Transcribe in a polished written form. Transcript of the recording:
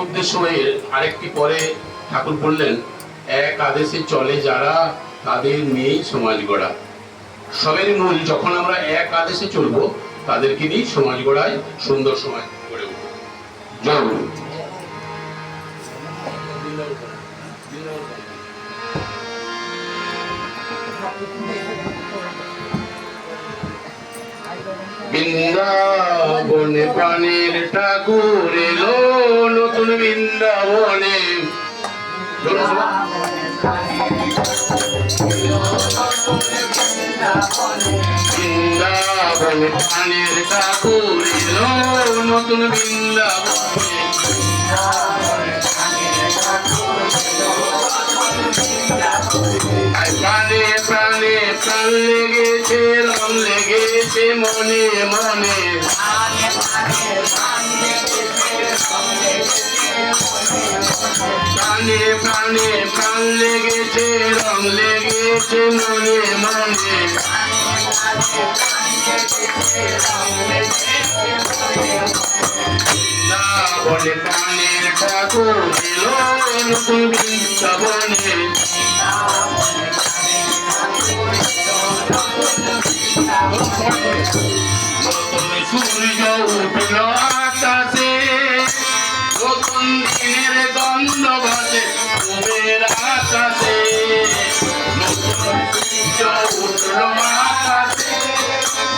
উদ্দেশ্য হয়ে আরেকটি পরে ঠাকুর বললেন, এক আদেশে চলে যারা তাদের নিয়েই সমাজ গড়া। সবেরই মূল যখন আমরা এক আদেশে চলবো তাদেরকে নিয়েই সমাজ গড়ায় সুন্দর সমাজ গড়ে উঠবে। জয় গুরু। বৃন্দাবনে প্রাণের ঠাকুর এলো নতুন বৃন্দাবনে। বৃন্দাবনে প্রাণের ঠাকুর এলো নতুন বৃন্দাবনে। প্রাণে প্রাণে প্রাণ লেগেছে, রং লেগেছে মনে মনে। প্রাণে প্রাণে প্রাণ লেগেছে, রং লেগেছে মনে মনে। বৃন্দাবনে প্রাণের ঠাকুর এলো নতুন বৃন্দাবনে। নতুন সূর্য উঠল আকাশে, নতুন দিনের গন্ধ ভাসে কুবের আকাশে। নতুন সূর্য উঠল